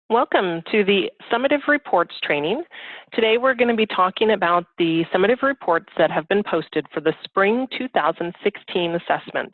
Welcome to the Summative Reports training. Today we're going to be talking about the summative reports that have been posted for the Spring 2016 assessment.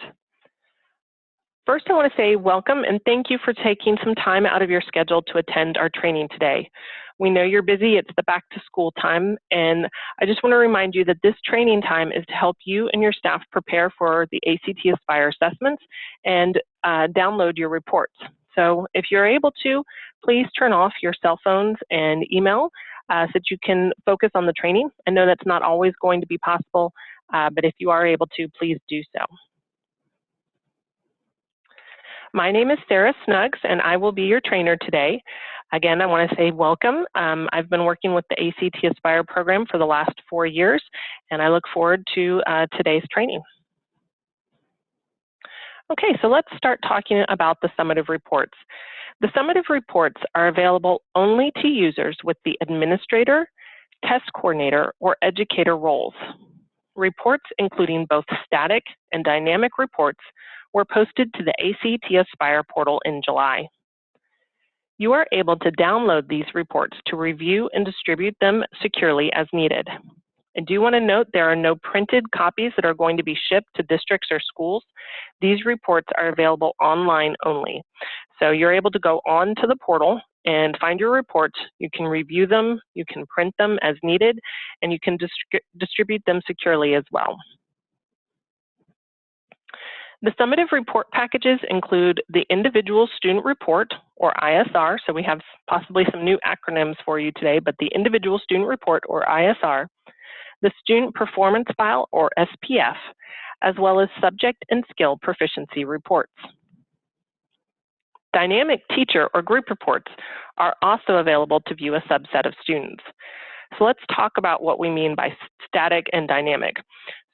First, I want to say welcome and thank you for taking some time out of your schedule to attend our training today. We know you're busy, it's the back to school time, and I just want to remind you that this training time is to help you and your staff prepare for the ACT Aspire assessments and download your reports. So if you're able to, please turn off your cell phones and email so that you can focus on the training. I know that's not always going to be possible, but if you are able to, please do so. My name is Sarah Snuggs, and I will be your trainer today. Again, I want to say welcome. I've been working with the ACT Aspire program for the last 4 years, and I look forward to today's training. Okay, so let's start talking about the summative reports. The summative reports are available only to users with the administrator, test coordinator, or educator roles. Reports, including both static and dynamic reports, were posted to the ACT Aspire portal in July. You are able to download these reports to review and distribute them securely as needed. I do want to note there are no printed copies that are going to be shipped to districts or schools. These reports are available online only. So you're able to go on to the portal and find your reports. You can review them, you can print them as needed, and you can distribute them securely as well. The summative report packages include the Individual Student Report, or ISR, so we have possibly some new acronyms for you today, but the Individual Student Report, or ISR, the Student Performance File, or SPF, as well as Subject and Skill Proficiency Reports. Dynamic teacher or group reports are also available to view a subset of students. So let's talk about what we mean by static and dynamic.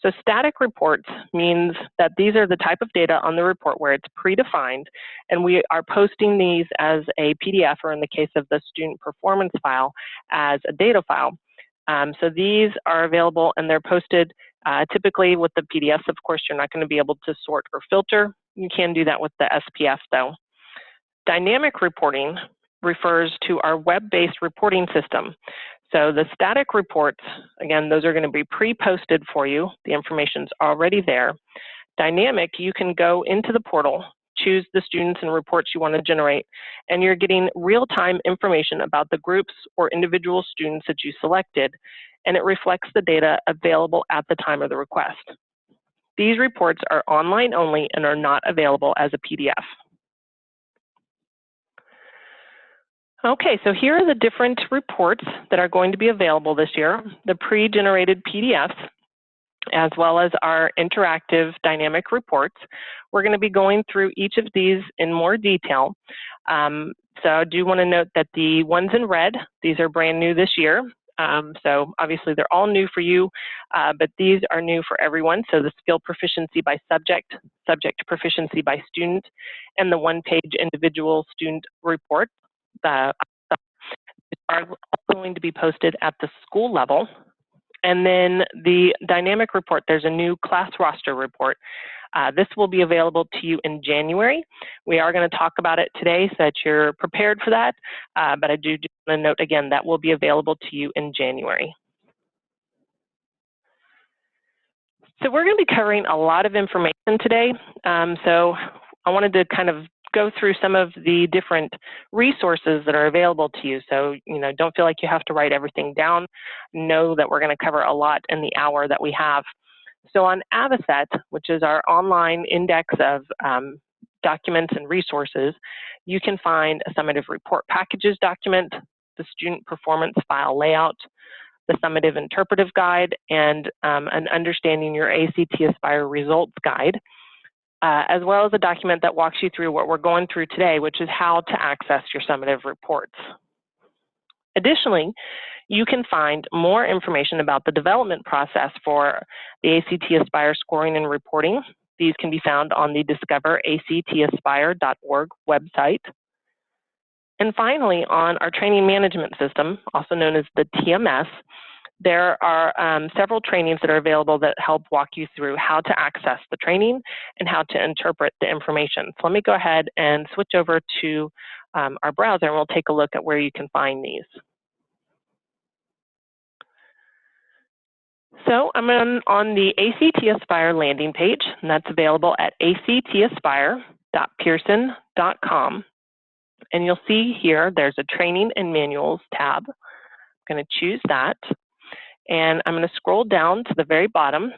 So static reports means that these are the type of data on the report where it's predefined, and we are posting these as a PDF, or in the case of the student performance file, as a data file. So these are available and they're posted typically with the PDFs. Of course, you're not going to be able to sort or filter. You can do that with the SPF though. Dynamic reporting refers to our web-based reporting system. So the static reports, again, those are going to be pre-posted for you. The information's already there. Dynamic, you can go into the portal, choose the students and reports you want to generate, and you're getting real-time information about the groups or individual students that you selected, and it reflects the data available at the time of the request. These reports are online only and are not available as a PDF. Okay, so here are the different reports that are going to be available this year, the pre-generated PDFs, as well as our interactive dynamic reports. We're going to be going through each of these in more detail. So I do want to note that the ones in red, these are brand new this year. So obviously they're all new for you, but these are new for everyone. So the skill proficiency by subject, subject proficiency by student, and the one-page individual student report are also going to be posted at the school level. And then the dynamic report, there's a new class roster report. This will be available to you in January. We are going to talk about it today so that you're prepared for that, but I do want to note again that will be available to you in January. So we're going to be covering a lot of information today. So I wanted to kind of go through some of the different resources that are available to you. So, don't feel like you have to write everything down. Know that we're going to cover a lot in the hour that we have. So on Avocet, which is our online index of documents and resources, you can find a summative report packages document, the student performance file layout, the summative interpretive guide, and an Understanding Your ACT Aspire Results guide, as well as a document that walks you through what we're going through today, which is how to access your summative reports. Additionally, you can find more information about the development process for the ACT Aspire scoring and reporting. These can be found on the discoveractaspire.org website. And finally, on our training management system, also known as the TMS, there are several trainings that are available that help walk you through how to access the training and how to interpret the information. So let me go ahead and switch over to our browser, and we'll take a look at where you can find these. So I'm on the ACT Aspire landing page, and that's available at actaspire.pearson.com. And you'll see here there's a Training and Manuals tab. I'm going to choose that, and I'm going to scroll down to the very bottom.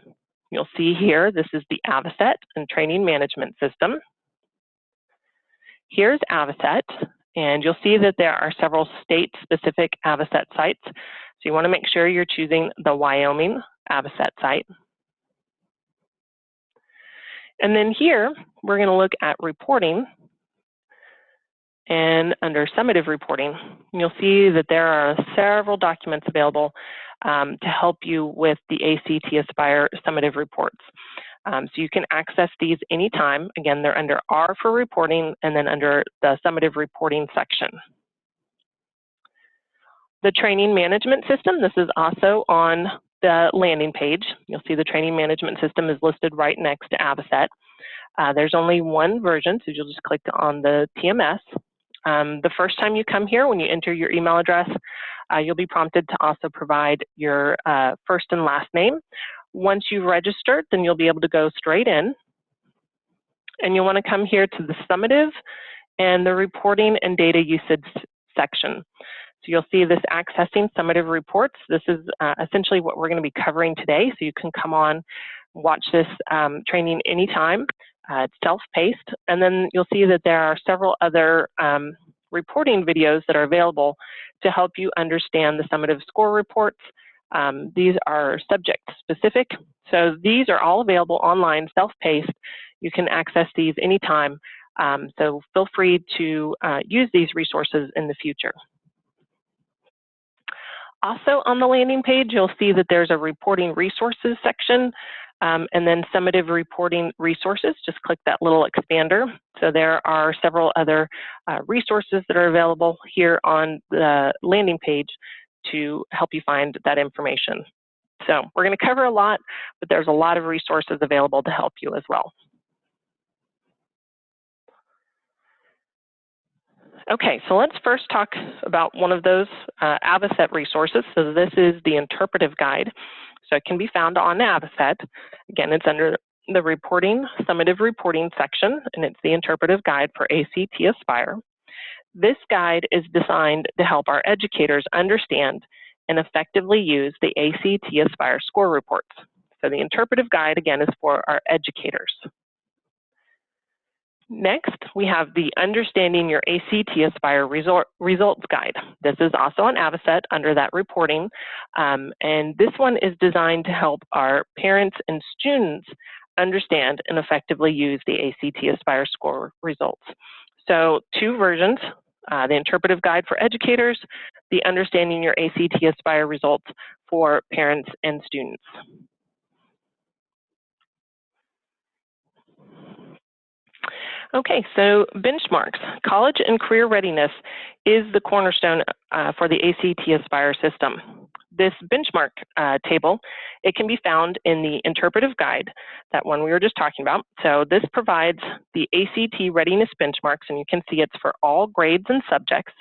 You'll see here this is the Avocet and Training Management System. Here's Avocet, and you'll see that there are several state-specific Avocet sites. So you want to make sure you're choosing the Wyoming Avocet site. And then here, we're going to look at reporting. And under summative reporting, you'll see that there are several documents available to help you with the ACT Aspire summative reports. So you can access these anytime. Again, they're under R for reporting and then under the summative reporting section. The training management system, this is also on the landing page. You'll see the training management system is listed right next to Avocet. There's only one version, so you'll just click on the TMS. The first time you come here, when you enter your email address, you'll be prompted to also provide your first and last name. Once you've registered, then you'll be able to go straight in. And you'll want to come here to the summative and the reporting and data usage section. So you'll see this accessing summative reports. This is essentially what we're going to be covering today. So you can come on, watch this training anytime. It's self-paced. And then you'll see that there are several other reporting videos that are available to help you understand the summative score reports. These are subject specific. So these are all available online, self-paced. You can access these anytime. So feel free to use these resources in the future. Also on the landing page, you'll see that there's a reporting resources section and then summative reporting resources. Just click that little expander. So there are several other resources that are available here on the landing page to help you find that information. So we're going to cover a lot, but there's a lot of resources available to help you as well. Okay, so let's first talk about one of those Avocet resources. So this is the interpretive guide. So it can be found on Avocet. Again, it's under the reporting, summative reporting section, and it's the interpretive guide for ACT Aspire. This guide is designed to help our educators understand and effectively use the ACT Aspire score reports. So the interpretive guide, again, is for our educators. Next, we have the Understanding Your ACT Aspire Results Guide. This is also on Avocet under that reporting, and this one is designed to help our parents and students understand and effectively use the ACT Aspire score results. So two versions, the Interpretive Guide for educators, the Understanding Your ACT Aspire Results for parents and students. Okay, so benchmarks. College and career readiness is the cornerstone for the ACT Aspire system. This benchmark table, it can be found in the interpretive guide, that one we were just talking about. So this provides the ACT readiness benchmarks, and you can see it's for all grades and subjects.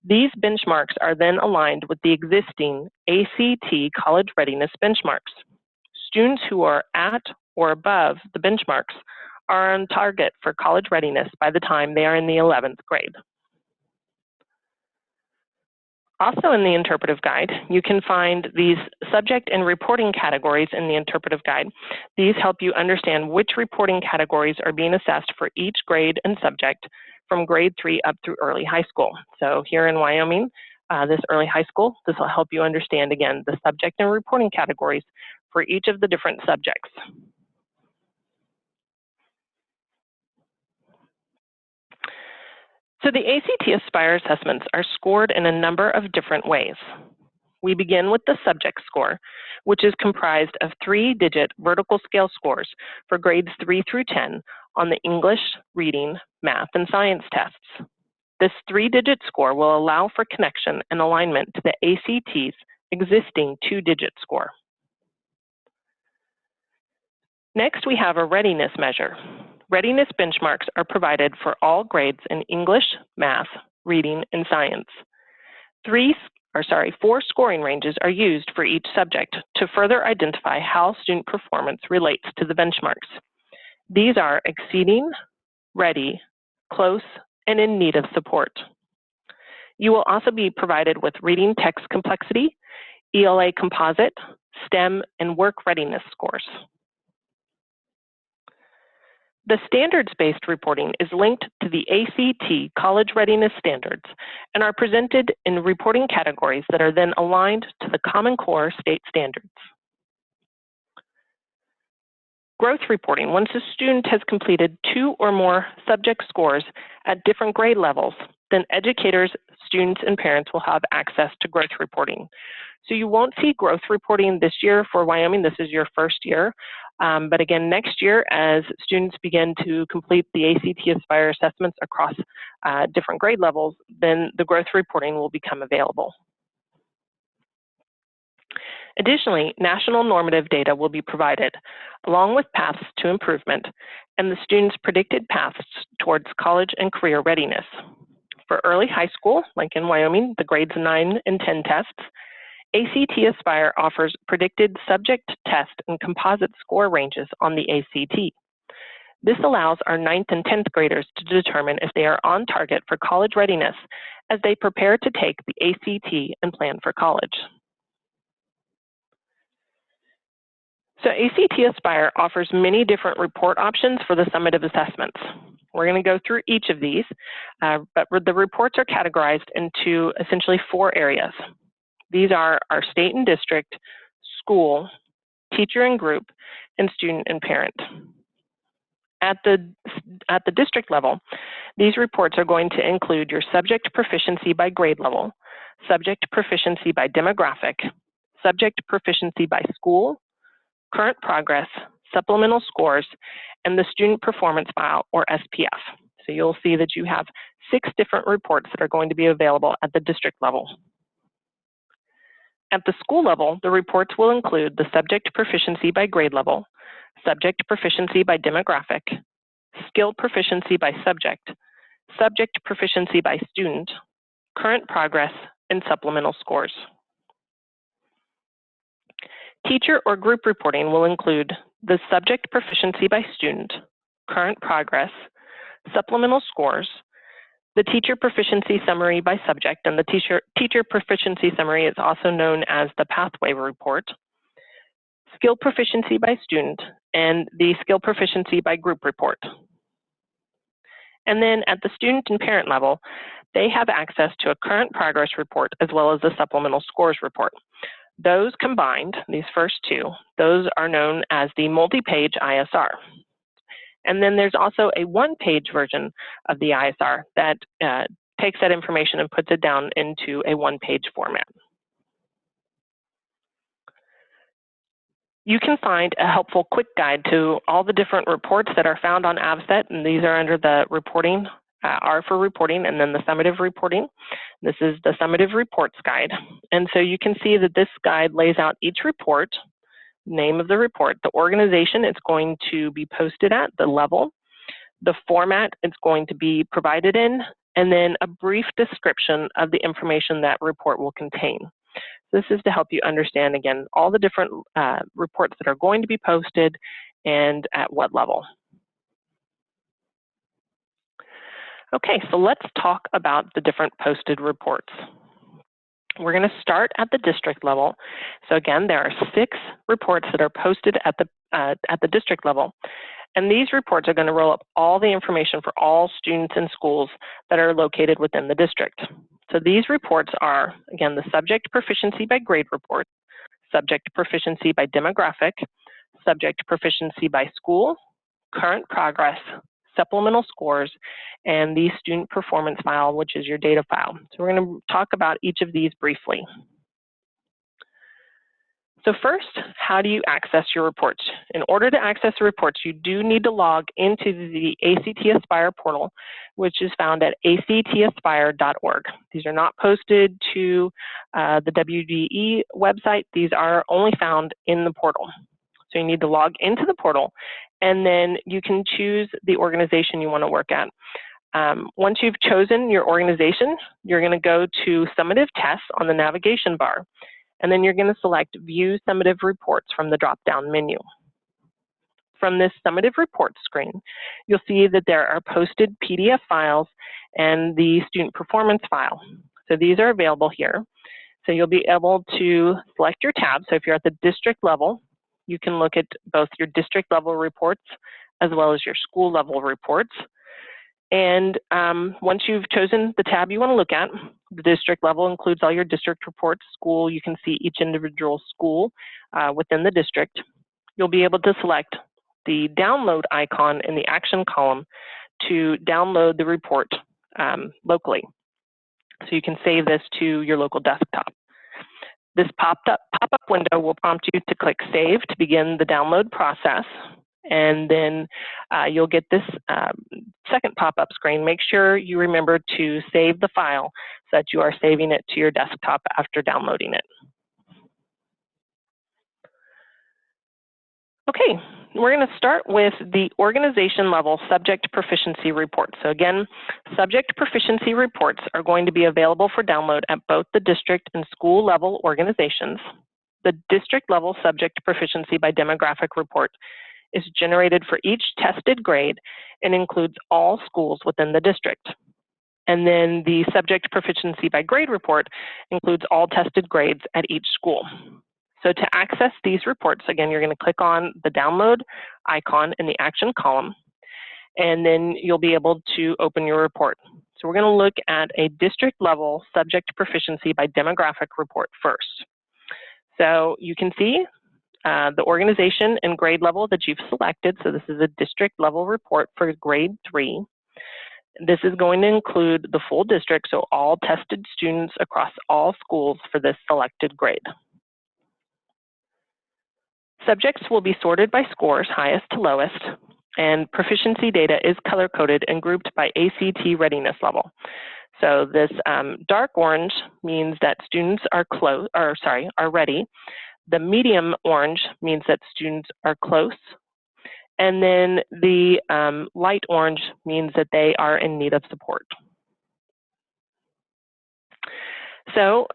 These benchmarks are then aligned with the existing ACT college readiness benchmarks. Students who are at or above the benchmarks are on target for college readiness by the time they are in the 11th grade. Also in the interpretive guide, you can find these subject and reporting categories in the interpretive guide. These help you understand which reporting categories are being assessed for each grade and subject from grade 3 up through early high school. So here in Wyoming, this early high school, this will help you understand, again, the subject and reporting categories for each of the different subjects. So the ACT Aspire assessments are scored in a number of different ways. We begin with the subject score, which is comprised of 3-digit vertical scale scores for grades 3 through 10 on the English, reading, math, and science tests. This 3-digit score will allow for connection and alignment to the ACT's existing 2-digit score. Next, we have a readiness measure. Readiness benchmarks are provided for all grades in English, math, reading, and science. 4 scoring ranges are used for each subject to further identify how student performance relates to the benchmarks. These are exceeding, ready, close, and in need of support. You will also be provided with reading text complexity, ELA composite, STEM, and work readiness scores. The standards-based reporting is linked to the ACT College Readiness Standards and are presented in reporting categories that are then aligned to the Common Core state standards. Growth reporting: once a student has completed 2 or more subject scores at different grade levels, then educators, students, and parents will have access to growth reporting. So you won't see growth reporting this year for Wyoming. This is your first year. But again, next year, as students begin to complete the ACT Aspire assessments across different grade levels, then the growth reporting will become available. Additionally, national normative data will be provided, along with paths to improvement and the students' predicted paths towards college and career readiness. For early high school, like in Wyoming, the grades 9 and 10 tests, ACT Aspire offers predicted subject, test, and composite score ranges on the ACT. This allows our 9th and 10th graders to determine if they are on target for college readiness as they prepare to take the ACT and plan for college. So ACT Aspire offers many different report options for the summative assessments. We're going to go through each of these, but the reports are categorized into essentially 4 areas. These are our state and district, school, teacher and group, and student and parent. At the district level, these reports are going to include your subject proficiency by grade level, subject proficiency by demographic, subject proficiency by school, current progress, supplemental scores, and the student performance file, or SPF. So you'll see that you have 6 different reports that are going to be available at the district level. At the school level, the reports will include the subject proficiency by grade level, subject proficiency by demographic, skill proficiency by subject, subject proficiency by student, current progress, and supplemental scores. Teacher or group reporting will include the subject proficiency by student, current progress, supplemental scores, the teacher proficiency summary by subject, and the teacher proficiency summary is also known as the pathway report, skill proficiency by student, and the skill proficiency by group report. And then at the student and parent level, they have access to a current progress report as well as a supplemental scores report. Those combined, these first 2, those are known as the multi-page ISR. And then there's also a 1-page version of the ISR that takes that information and puts it down into a 1-page format. You can find a helpful quick guide to all the different reports that are found on AVSET, and these are under the reporting, R for reporting, and then the summative reporting. This is the summative reports guide. And so you can see that this guide lays out each report, name of the report, the organization it's going to be posted at, the level, the format it's going to be provided in, and then a brief description of the information that report will contain. This is to help you understand, again, all the different reports that are going to be posted and at what level. Okay, so let's talk about the different posted reports. We're going to start at the district level. So again, there are 6 reports that are posted at the district level. And these reports are going to roll up all the information for all students and schools that are located within the district. So these reports are, again, the subject proficiency by grade report, subject proficiency by demographic, subject proficiency by school, current progress, supplemental scores, and the student performance file, which is your data file. So we're going to talk about each of these briefly. So first, how do you access your reports? In order to access the reports, you do need to log into the ACT Aspire portal, which is found at actaspire.org. These are not posted to the WDE website. These are only found in the portal. So you need to log into the portal, and then you can choose the organization you want to work at. Once you've chosen your organization, you're going to go to Summative Tests on the navigation bar. And then you're going to select View Summative Reports from the drop-down menu. From this Summative Reports screen, you'll see that there are posted PDF files and the student performance file. So these are available here. So you'll be able to select your tab. So if you're at the district level, you can look at both your district level reports as well as your school level reports. And once you've chosen the tab you want to look at, the district level includes all your district reports. School, you can see each individual school within the district. You'll be able to select the download icon in the action column to download the report locally. So you can save this to your local desktop. This pop-up window will prompt you to click Save to begin the download process. And then you'll get this second pop-up screen. Make sure you remember to save the file so that you are saving it to your desktop after downloading it. Okay, we're going to start with the organization level subject proficiency report. So again, subject proficiency reports are going to be available for download at both the district and school level organizations. The district level subject proficiency by demographic report is generated for each tested grade and includes all schools within the district. And then the subject proficiency by grade report includes all tested grades at each school. So to access these reports, again, you're going to click on the download icon in the action column, and then you'll be able to open your report. So we're going to look at a district level subject proficiency by demographic report first. So you can see the organization and grade level that you've selected. So this is a district level report for grade 3. This is going to include the full district, so all tested students across all schools for this selected grade. Subjects will be sorted by scores, highest to lowest, and proficiency data is color-coded and grouped by ACT readiness level. So this dark orange means that students are ready. The medium orange means that students are close. And then the light orange means that they are in need of support. So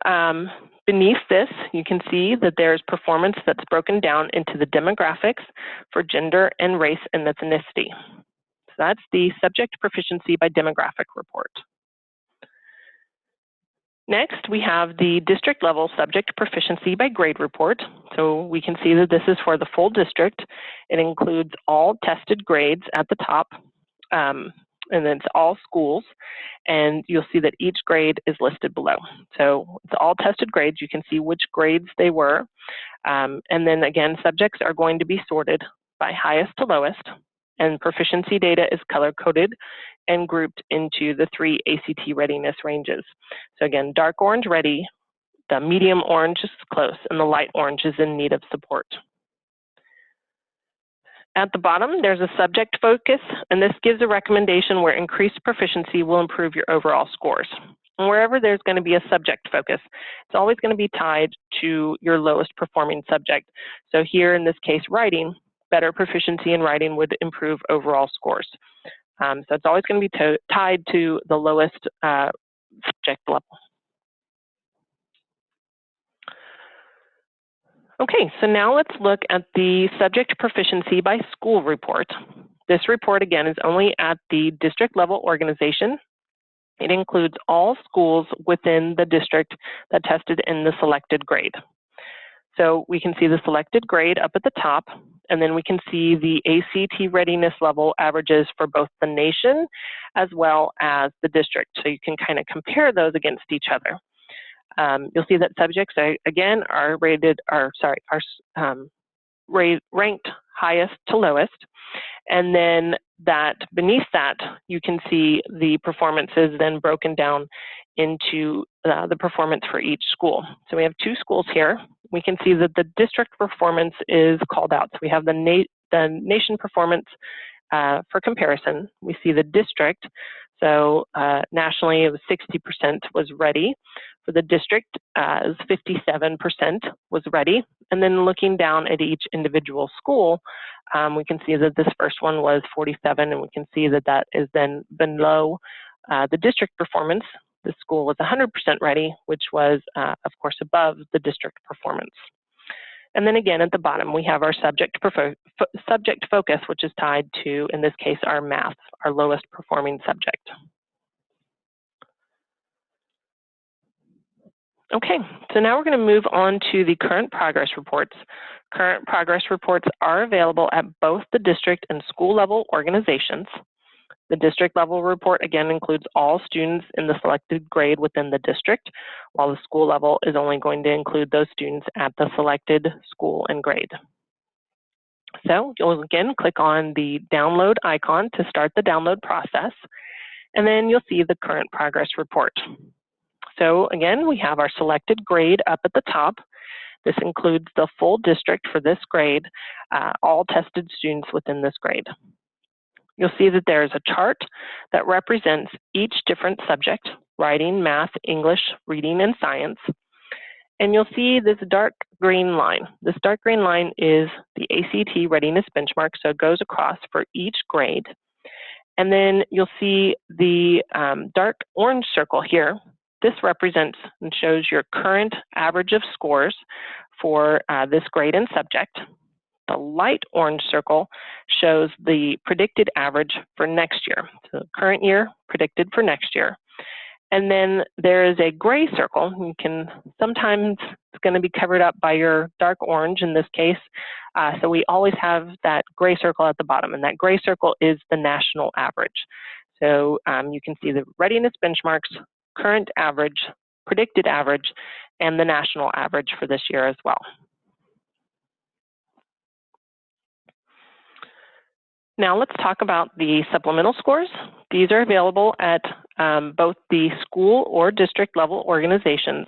beneath this, you can see that there's performance that's broken down into the demographics for gender and race and ethnicity. So that's the subject proficiency by demographic report. Next, we have the district level subject proficiency by grade report. So we can see that this is for the full district. It includes all tested grades at the top, and then it's all schools. And you'll see that each grade is listed below. So it's all tested grades. You can see which grades they were. And then again, subjects are going to be sorted by highest to lowest. And proficiency data is color-coded and grouped into the 3 ACT readiness ranges. So again, dark orange ready, the medium orange is close, and the light orange is in need of support. At the bottom, there's a subject focus, and this gives a recommendation where increased proficiency will improve your overall scores. And wherever there's going to be a subject focus, it's always going to be tied to your lowest performing subject. So here in this case, writing, better proficiency in writing would improve overall scores. So it's always going to be tied to the lowest subject level. Okay, so now let's look at the subject proficiency by school report. This report, again, is only at the district level organization. It includes all schools within the district that tested in the selected grade. So we can see the selected grade up at the top, and then we can see the ACT readiness level averages for both the nation as well as the district. So you can kind of compare those against each other. You'll see that subjects, again, are ranked highest to lowest. And then that beneath that, you can see the performances then broken down into the performance for each school. So we have 2 schools here. We can see that the district performance is called out. So we have the nation performance for comparison. We see the district. So nationally, it was 60% was ready. For the district, it was 57% was ready. And then looking down at each individual school, we can see that this first one was 47, and we can see that that is then below the district performance. The school was 100% ready, which was, of course, above the district performance. And then again, at the bottom, we have our subject focus, which is tied to, in this case, our math, our lowest performing subject. Okay, so now we're going to move on to the current progress reports. Current progress reports are available at both the district and school level organizations. The district level report, again, includes all students in the selected grade within the district, while the school level is only going to include those students at the selected school and grade. So you'll again click on the download icon to start the download process, and then you'll see the current progress report. So again, we have our selected grade up at the top. This includes the full district for this grade, all tested students within this grade. You'll see that there is a chart that represents each different subject: writing, math, English, reading, and science. And you'll see this dark green line. This dark green line is the ACT readiness benchmark, so it goes across for each grade. And then you'll see the dark orange circle here. This represents and shows your current average of scores for this grade and subject. The light orange circle shows the predicted average for next year. So current year, predicted for next year. And then there is a gray circle. You can sometimes, it's going to be covered up by your dark orange in this case. So we always have that gray circle at the bottom, and that gray circle is the national average. So you can see the readiness benchmarks, current average, predicted average, and the national average for this year as well. Now let's talk about the supplemental scores. These are available at both the school or district level organizations.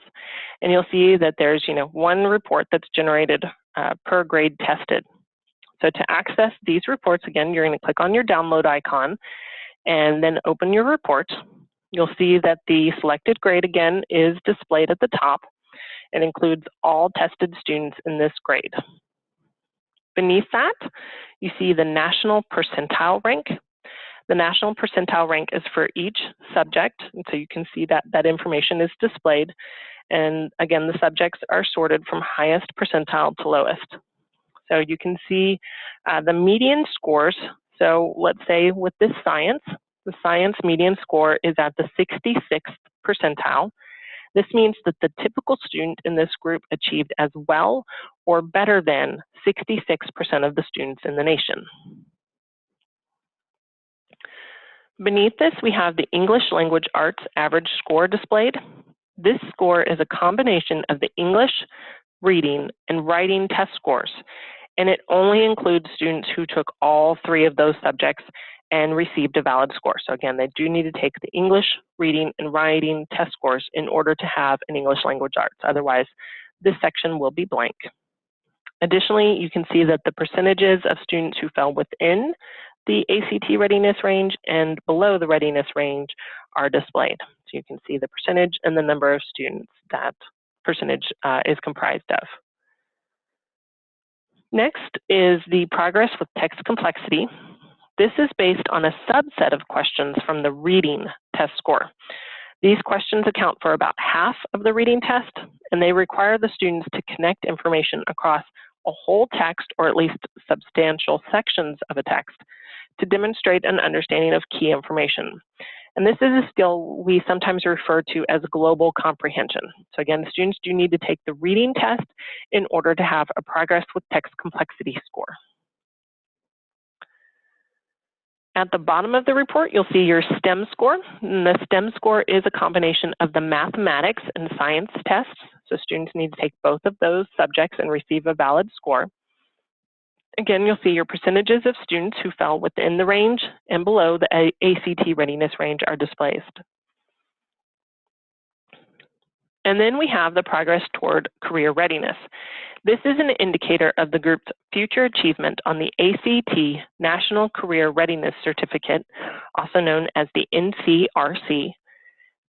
And you'll see that there's one report that's generated per grade tested. So to access these reports, again, you're going to click on your download icon and then open your report. You'll see that the selected grade, again, is displayed at the top and includes all tested students in this grade. Beneath that, you see the national percentile rank. The national percentile rank is for each subject, and so you can see that that information is displayed. And again, the subjects are sorted from highest percentile to lowest. So you can see the median scores. So let's say with this science, the science median score is at the 66th percentile. This means that the typical student in this group achieved as well or better than 66% of the students in the nation. Beneath this, we have the English Language Arts average score displayed. This score is a combination of the English, reading, and writing test scores, and it only includes students who took all 3 of those subjects and received a valid score. So again, they do need to take the English, reading, and writing test scores in order to have an English Language Arts. Otherwise, this section will be blank. Additionally, you can see that the percentages of students who fell within the ACT readiness range and below the readiness range are displayed. So you can see the percentage and the number of students that percentage is comprised of. Next is the progress with text complexity. This is based on a subset of questions from the reading test score. These questions account for about half of the reading test, and they require the students to connect information across a whole text or at least substantial sections of a text to demonstrate an understanding of key information. And this is a skill we sometimes refer to as global comprehension. So again, students do need to take the reading test in order to have a progress with text complexity score. At the bottom of the report, you'll see your STEM score. And the STEM score is a combination of the mathematics and science tests. So students need to take both of those subjects and receive a valid score. Again, you'll see your percentages of students who fell within the range and below the ACT readiness range are displayed. And then we have the progress toward career readiness. This is an indicator of the group's future achievement on the ACT National Career Readiness Certificate, also known as the NCRC.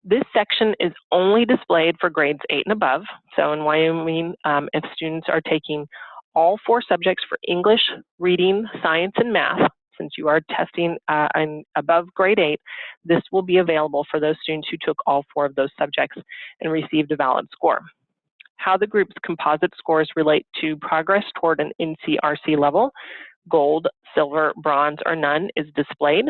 This section is only displayed for grades 8 and above. So in Wyoming, if students are taking all 4 subjects for English, reading, science, and math, since you are testing above grade 8, this will be available for those students who took all 4 of those subjects and received a valid score. How the group's composite scores relate to progress toward an NCRC level, gold, silver, bronze, or none, is displayed,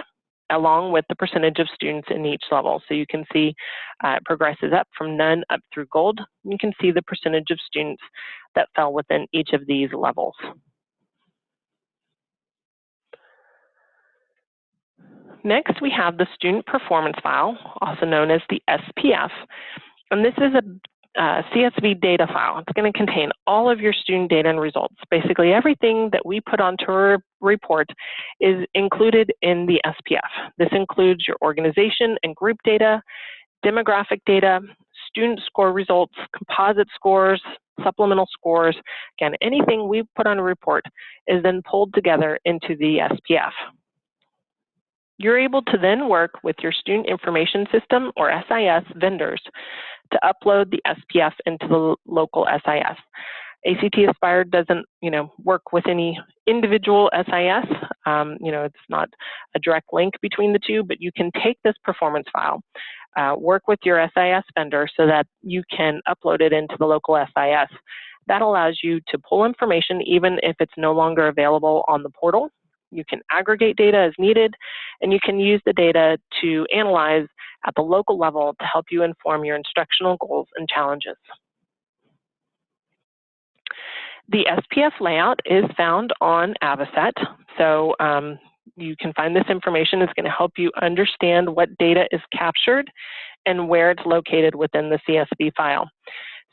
along with the percentage of students in each level. So you can see it progresses up from none up through gold. You can see the percentage of students that fell within each of these levels. Next, we have the Student Performance File, also known as the SPF. And this is a CSV data file. It's going to contain all of your student data and results. Basically, everything that we put onto a report is included in the SPF. This includes your organization and group data, demographic data, student score results, composite scores, supplemental scores. Again, anything we put on a report is then pulled together into the SPF. You're able to then work with your Student Information System, or SIS, vendors to upload the SPF into the local SIS. ACT Aspire doesn't, work with any individual SIS. It's not a direct link between the two, but you can take this performance file, work with your SIS vendor so that you can upload it into the local SIS. That allows you to pull information even if it's no longer available on the portal. You can aggregate data as needed, and you can use the data to analyze at the local level to help you inform your instructional goals and challenges. The SPF layout is found on Avocet, so you can find this information. It's going to help you understand what data is captured and where it's located within the CSV file.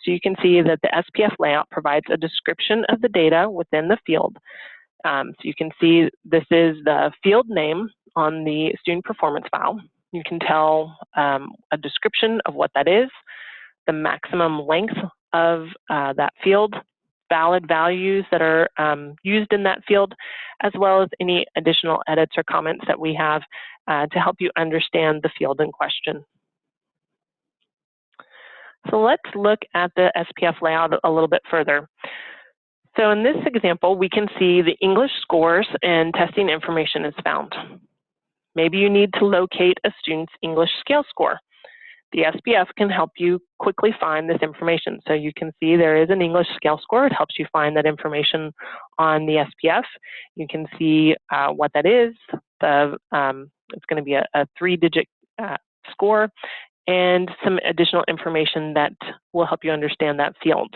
So you can see that the SPF layout provides a description of the data within the field. So you can see this is the field name on the student performance file. You can tell a description of what that is, the maximum length of that field, valid values that are used in that field, as well as any additional edits or comments that we have to help you understand the field in question. So let's look at the SPF layout a little bit further. So in this example, we can see the English scores and testing information is found. Maybe you need to locate a student's English scale score. The SPF can help you quickly find this information. So you can see there is an English scale score. It helps you find that information on the SPF. You can see what that is. It's going to be a 3-digit score and some additional information that will help you understand that field.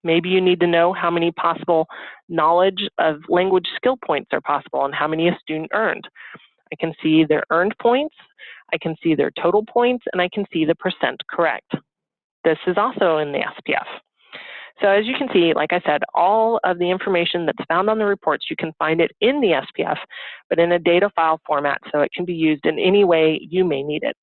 Maybe you need to know how many possible knowledge of language skill points are possible and how many a student earned. I can see their earned points, I can see their total points, and I can see the percent correct. This is also in the SPF. So as you can see, like I said, all of the information that's found on the reports, you can find it in the SPF, but in a data file format, so it can be used in any way you may need it.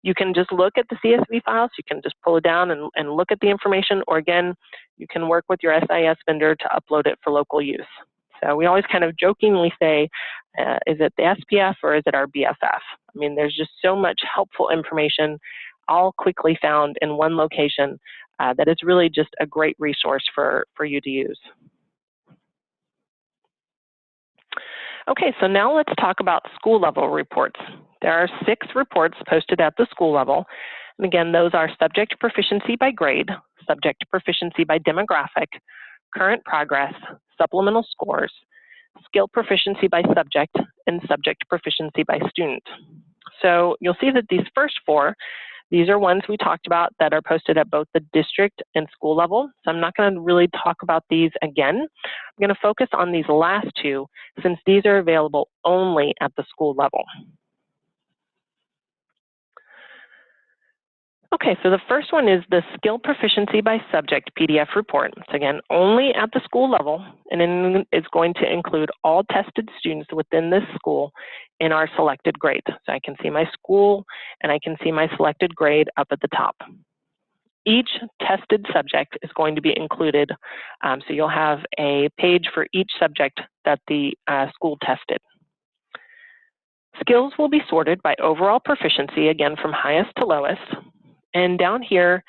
You can just look at the CSV files, you can just pull it down and look at the information, or again, you can work with your SIS vendor to upload it for local use. So we always kind of jokingly say, is it the SPF or is it our BFF? I mean, there's just so much helpful information all quickly found in one location that is really just a great resource for you to use. Okay, so now let's talk about school level reports. There are 6 reports posted at the school level. And again, those are subject proficiency by grade, subject proficiency by demographic, current progress, supplemental scores, skill proficiency by subject, and subject proficiency by student. So you'll see that these first 4, these are ones we talked about that are posted at both the district and school level. So I'm not going to really talk about these again. I'm going to focus on these last 2 since these are available only at the school level. Okay, so the first one is the Skill Proficiency by Subject PDF report. So again, only at the school level, and then it's going to include all tested students within this school in our selected grade. So I can see my school and I can see my selected grade up at the top. each tested subject is going to be included. So you'll have a page for each subject that the school tested. Skills will be sorted by overall proficiency, again, from highest to lowest. And down here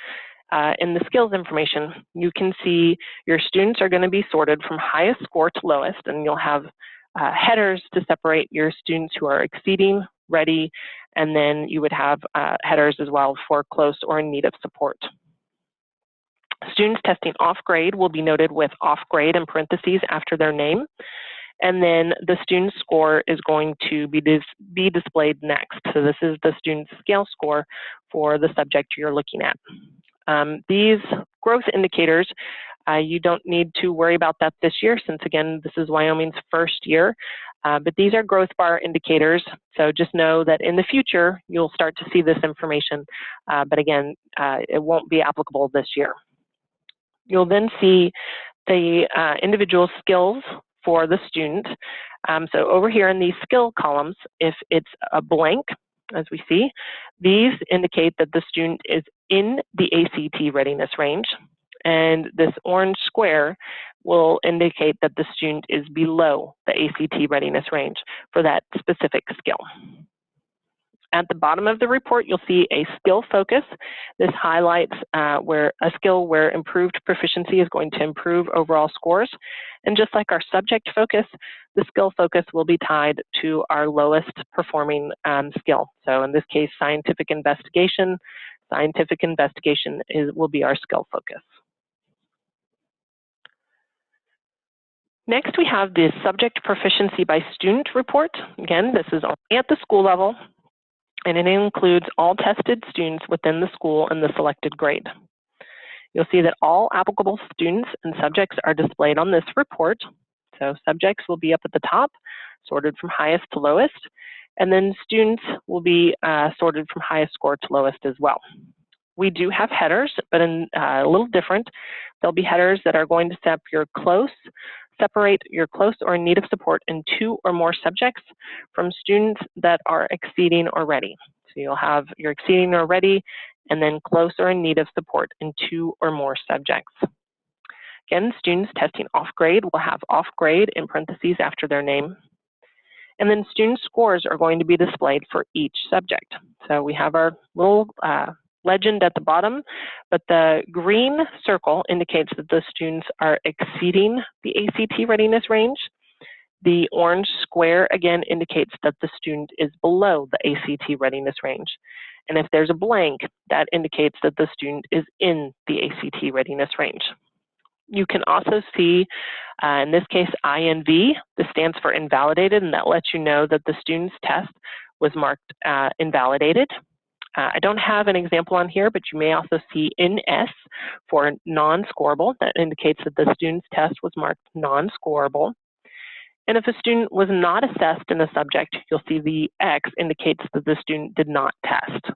in the skills information, you can see your students are going to be sorted from highest score to lowest, and you'll have headers to separate your students who are exceeding, ready, and then you would have headers as well for close or in need of support. Students testing off grade will be noted with off grade in parentheses after their name. And then the student score is going to be displayed next. So this is the student scale score for the subject you're looking at. These growth indicators, you don't need to worry about that this year since, again, this is Wyoming's first year. But these are growth bar indicators. So just know that in the future, you'll start to see this information. But again, it won't be applicable this year. You'll then see the individual skills for the student. So over here in these skill columns, if it's a blank, as we see, these indicate that the student is in the ACT readiness range. And this orange square will indicate that the student is below the ACT readiness range for that specific skill. At the bottom of the report, you'll see a skill focus. This highlights where a skill where improved proficiency is going to improve overall scores. And just like our subject focus, the skill focus will be tied to our lowest performing skill. So in this case, scientific investigation. Scientific investigation will be our skill focus. Next, we have the subject proficiency by student report. Again, this is only at the school level, and it includes all tested students within the school and the selected grade. You'll see that all applicable students and subjects are displayed on this report. So subjects will be up at the top, sorted from highest to lowest, and then students will be sorted from highest score to lowest as well. We do have headers, but a little different. There'll be headers that are going to separate your close or in need of support in 2 or more subjects from students that are exceeding or ready. So you'll have your exceeding or ready, and then close or in need of support in 2 or more subjects. Again, students testing off grade will have off grade in parentheses after their name. And then student scores are going to be displayed for each subject. So we have our little legend at the bottom, but the green circle indicates that the students are exceeding the ACT readiness range. The orange square, again, indicates that the student is below the ACT readiness range. And if there's a blank, that indicates that the student is in the ACT readiness range. You can also see, in this case, INV. This stands for invalidated, and that lets you know that the student's test was marked invalidated. I don't have an example on here, but you may also see NS for non-scorable. That indicates that the student's test was marked non-scorable. And if a student was not assessed in a subject, you'll see the X indicates that the student did not test.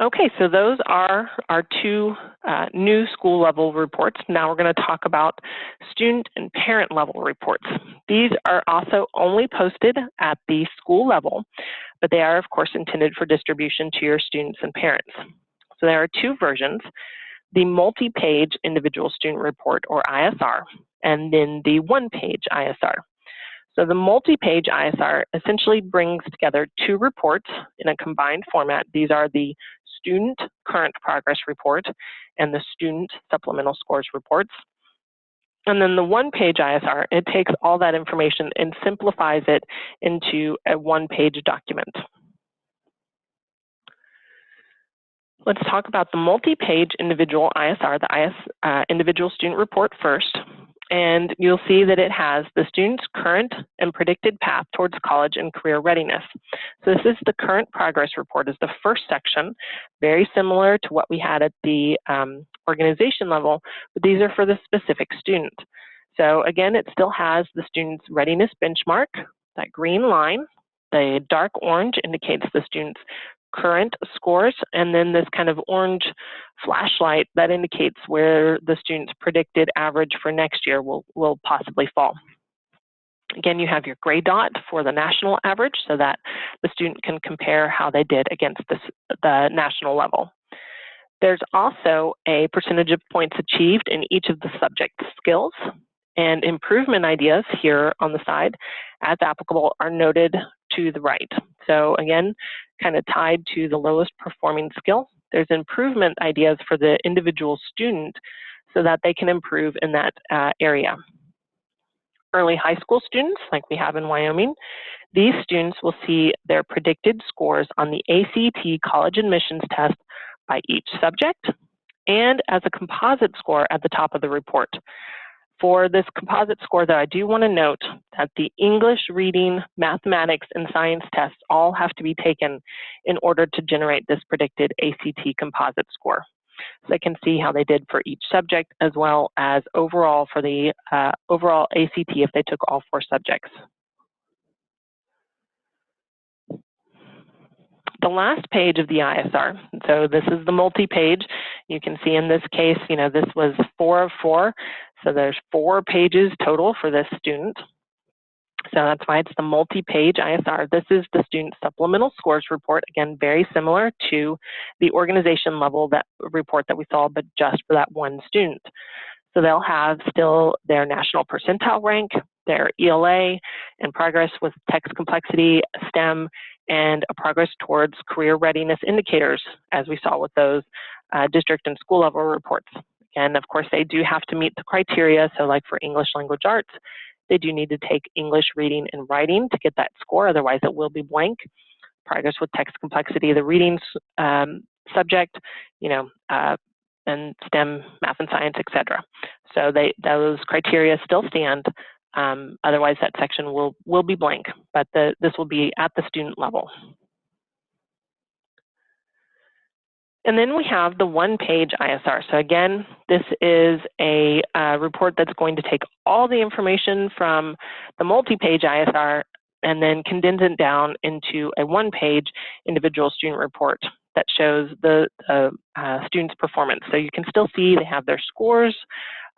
Okay, so those are our 2 new school level reports. Now we're going to talk about student and parent level reports. These are also only posted at the school level, but they are of course intended for distribution to your students and parents. So there are 2 versions, the multi-page individual student report or ISR, and then the one-page ISR. So the multi-page ISR essentially brings together 2 reports in a combined format. These are the student current progress report and the student supplemental scores reports. And then the one-page ISR, it takes all that information and simplifies it into a one-page document. Let's talk about the multi-page individual ISR, the individual student report first. And you'll see that it has the student's current and predicted path towards college and career readiness. So this is the current progress report is the first section, very similar to what we had at the organization level, but these are for the specific student. So again, it still has the student's readiness benchmark, that green line. The dark orange indicates the student's current scores, and then this kind of orange flashlight that indicates where the student's predicted average for next year will possibly fall. Again, you have your gray dot for the national average so that the student can compare how they did against the national level. There's also a percentage of points achieved in each of the subject skills, and improvement ideas here on the side, as applicable, are noted to the right. So again, kind of tied to the lowest performing skill, there's improvement ideas for the individual student so that they can improve in that area. Early high school students, like we have in Wyoming, these students will see their predicted scores on the ACT college admissions test by each subject and as a composite score at the top of the report. For this composite score, though, I do want to note that the English, reading, mathematics, and science tests all have to be taken in order to generate this predicted ACT composite score. So they can see how they did for each subject, as well as overall for the overall ACT if they took all 4 subjects. The last page of the ISR, so this is the multi-page. You can see in this case, this was 4 of 4, so there's 4 pages total for this student. So that's why it's the multi-page ISR. This is the student supplemental scores report, again, very similar to the organization level report that we saw, but just for that one student. So they'll have still their national percentile rank, their ELA, and progress with text complexity, STEM, and a progress towards career readiness indicators, as we saw with those district and school level reports. Again, of course, they do have to meet the criteria. So like for English language arts, they do need to take English reading and writing to get that score, otherwise it will be blank. Progress with text complexity, the reading subject, and STEM, math and science, etc. So those criteria still stand. Otherwise, that section will be blank, but this will be at the student level. And then we have the one-page ISR. So again, this is a report that's going to take all the information from the multi-page ISR and then condense it down into a one-page individual student report that shows the student's performance. So you can still see they have their scores,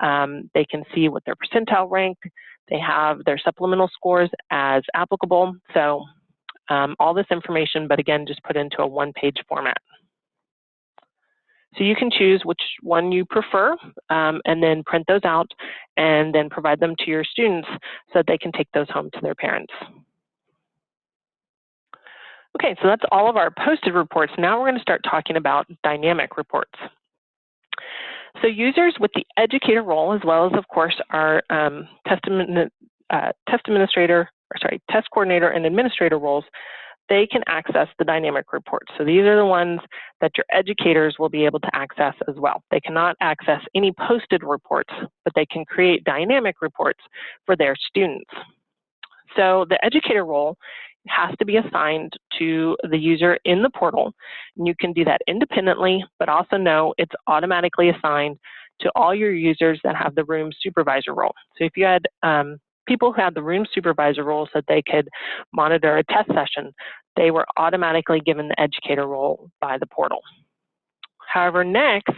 they can see what their percentile rank, they have their supplemental scores as applicable. So all this information, but again, just put into a one-page format. So you can choose which one you prefer and then print those out and then provide them to your students so that they can take those home to their parents. Okay, so that's all of our posted reports. Now we're going to start talking about dynamic reports. So users with the educator role, as well as, of course, our test coordinator and administrator roles, they can access the dynamic reports. So these are the ones that your educators will be able to access as well. They cannot access any posted reports, but they can create dynamic reports for their students. So the educator role has to be assigned to the user in the portal. And you can do that independently, but also know it's automatically assigned to all your users that have the room supervisor role. So if you had people who had the room supervisor role so that they could monitor a test session, they were automatically given the educator role by the portal. However, next,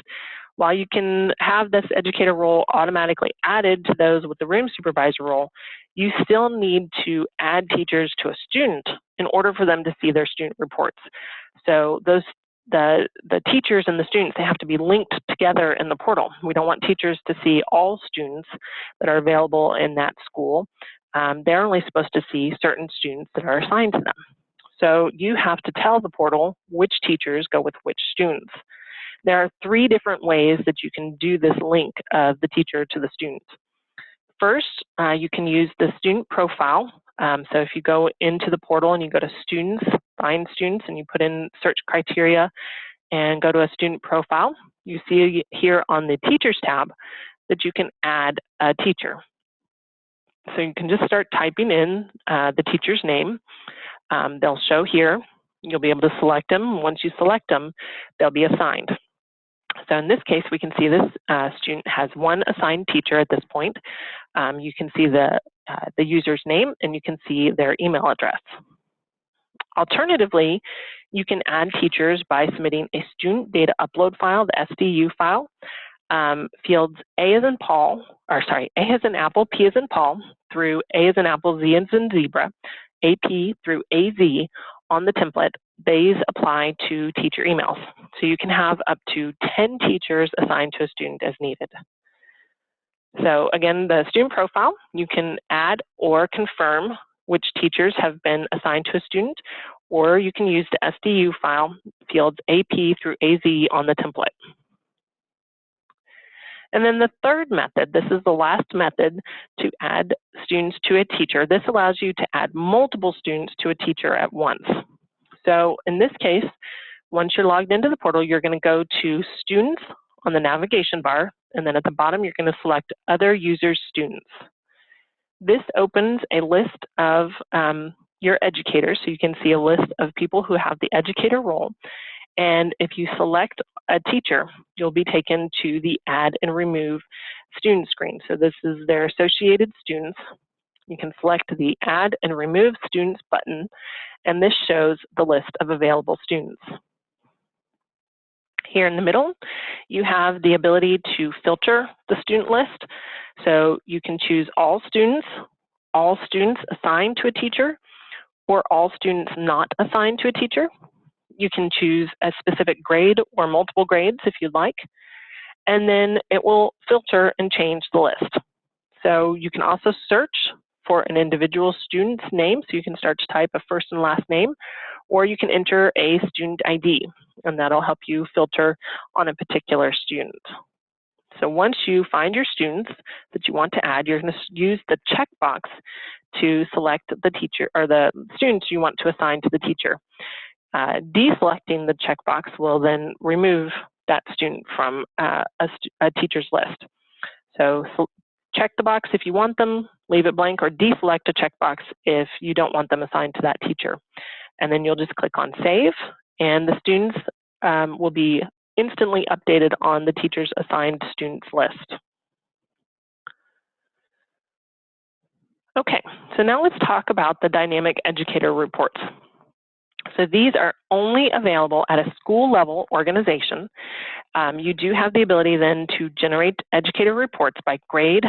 while you can have this educator role automatically added to those with the room supervisor role, you still need to add teachers to a student in order for them to see their student reports. So the teachers and the students, they have to be linked together in the portal. We don't want teachers to see all students that are available in that school. They're only supposed to see certain students that are assigned to them. So you have to tell the portal which teachers go with which students. There are 3 different ways that you can do this link of the teacher to the student. First, you can use the student profile. So if you go into the portal and you go to students, find students, and you put in search criteria and go to a student profile, you see here on the teachers tab that you can add a teacher. So you can just start typing in the teacher's name. They'll show here. You'll be able to select them. Once you select them, they'll be assigned. So in this case, we can see this student has 1 assigned teacher at this point. You can see the user's name and you can see their email address. Alternatively, you can add teachers by submitting a student data upload file, the SDU file. fields A as in Paul, or sorry, A as in Apple, P as in Paul, through A as in Apple, Z as in Zebra, AP through AZ on the template. These apply to teacher emails. So you can have up to 10 teachers assigned to a student as needed. So again, the student profile, you can add or confirm which teachers have been assigned to a student, or you can use the SDU file fields AP through AZ on the template. And then the third method, this is the last method to add students to a teacher. This allows you to add multiple students to a teacher at once. So in this case, once you're logged into the portal, you're going to go to Students on the navigation bar, and then at the bottom, you're going to select Other Users Students. This opens a list of your educators, so you can see a list of people who have the educator role. And if you select a teacher, you'll be taken to the Add and Remove Student screen. So this is their associated students. You can select the Add and Remove Students button, and this shows the list of available students. Here in the middle, you have the ability to filter the student list. So you can choose all students assigned to a teacher, or all students not assigned to a teacher. You can choose a specific grade or multiple grades if you'd like, and then it will filter and change the list. So you can also search for an individual student's name, so you can start to type a first and last name, or you can enter a student ID, and that'll help you filter on a particular student. So once you find your students that you want to add, you're going to use the checkbox to select the teacher or the students you want to assign to the teacher. Deselecting the checkbox will then remove that student from a teacher's list. So check the box if you want them, leave it blank, or deselect a checkbox if you don't want them assigned to that teacher. And then you'll just click on Save, and the students will be instantly updated on the teacher's assigned students list. Okay, so now let's talk about the dynamic educator reports. So these are only available at a school level organization. You do have the ability then to generate educator reports by grade,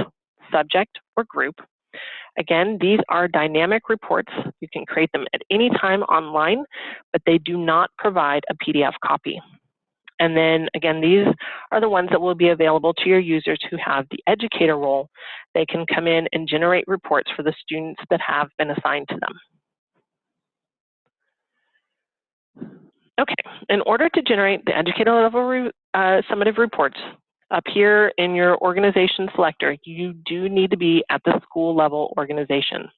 subject, or group. Again, these are dynamic reports. You can create them at any time online, but they do not provide a PDF copy. And then again, these are the ones that will be available to your users who have the educator role. They can come in and generate reports for the students that have been assigned to them. Okay, in order to generate the educator level summative reports, up here in your organization selector, you do need to be at the school level organization.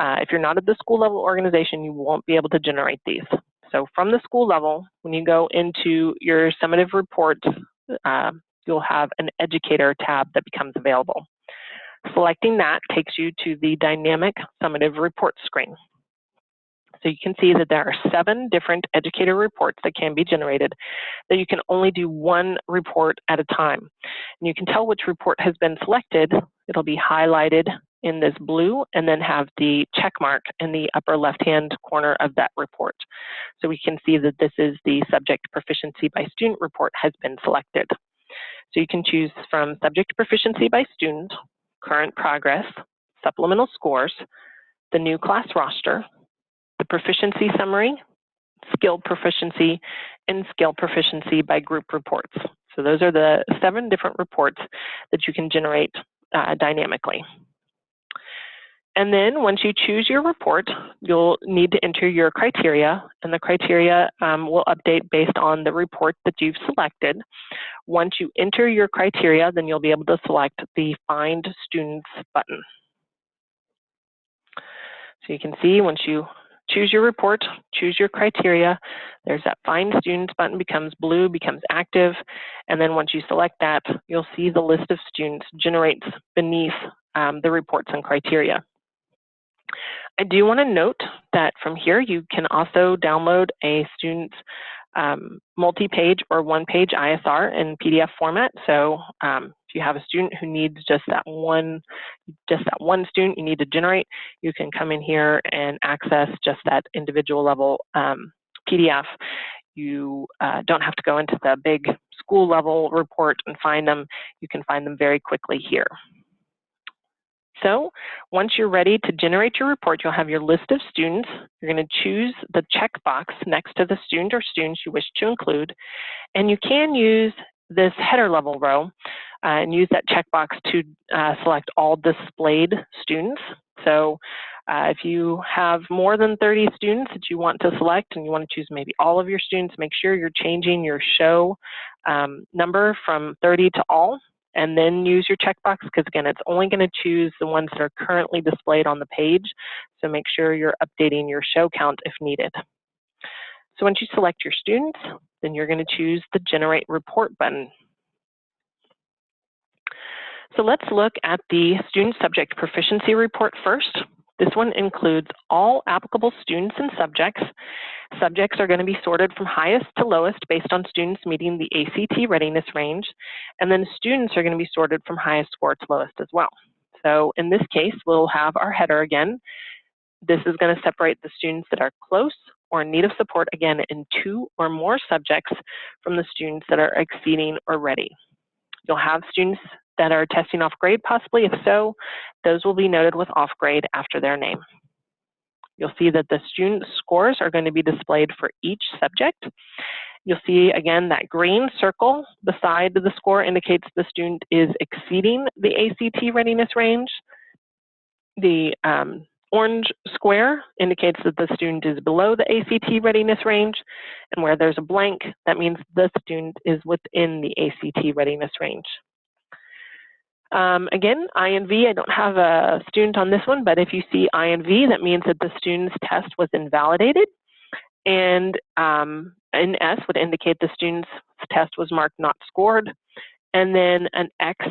If you're not at the school level organization, you won't be able to generate these. So from the school level, when you go into your summative reports, you'll have an educator tab that becomes available. Selecting that takes you to the dynamic summative report screen. So you can see that there are 7 different educator reports that can be generated, that you can only do one report at a time. And you can tell which report has been selected. It'll be highlighted in this blue and then have the check mark in the upper left-hand corner of that report. So we can see that this is the subject proficiency by student report has been selected. So you can choose from subject proficiency by student, current progress, supplemental scores, the new class roster, the proficiency summary, skill proficiency, and skill proficiency by group reports. So those are the 7 different reports that you can generate dynamically. And then once you choose your report, you'll need to enter your criteria, and the criteria will update based on the report that you've selected. Once you enter your criteria, then you'll be able to select the Find Students button. So you can see once you choose your report, choose your criteria, there's that Find Students button becomes blue, becomes active, and then once you select that, you'll see the list of students generates beneath the reports and criteria. I do want to note that from here, you can also download a student's multi-page or one-page ISR in PDF format. So if you have a student who needs just that one student you need to generate, you can come in here and access just that individual level PDF. You don't have to go into the big school level report and find them, you can find them very quickly here. So once you're ready to generate your report, you'll have your list of students. You're going to choose the checkbox next to the student or students you wish to include, and you can use this header level row and use that checkbox to select all displayed students. So if you have more than 30 students that you want to select and you want to choose maybe all of your students, make sure you're changing your show number from 30 to all, and then use your checkbox, because again, it's only going to choose the ones that are currently displayed on the page. So make sure you're updating your show count if needed. So once you select your students, then you're going to choose the Generate Report button. So let's look at the Student Subject Proficiency Report first. This one includes all applicable students and subjects. Subjects are going to be sorted from highest to lowest based on students meeting the ACT readiness range, and then students are going to be sorted from highest score to lowest as well. So in this case, we'll have our header again. This is going to separate the students that are close or in need of support, again, in 2 or more subjects from the students that are exceeding or ready. You'll have students that are testing off grade possibly. If so, those will be noted with off grade after their name. You'll see that the student scores are going to be displayed for each subject. You'll see, again, that green circle beside the score indicates the student is exceeding the ACT readiness range. The orange square indicates that the student is below the ACT readiness range, and where there's a blank, that means the student is within the ACT readiness range. Again, INV, I don't have a student on this one, but if you see INV, that means that the student's test was invalidated, and an S would indicate the student's test was marked not scored, and then an X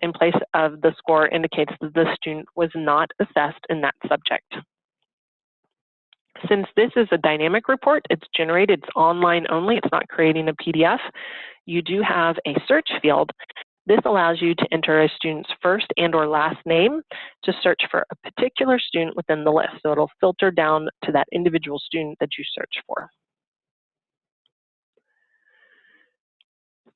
in place of the score indicates that the student was not assessed in that subject. Since this is a dynamic report, it's generated, it's online only, it's not creating a PDF, you do have a search field. This allows you to enter a student's first and or last name to search for a particular student within the list. So it'll filter down to that individual student that you search for.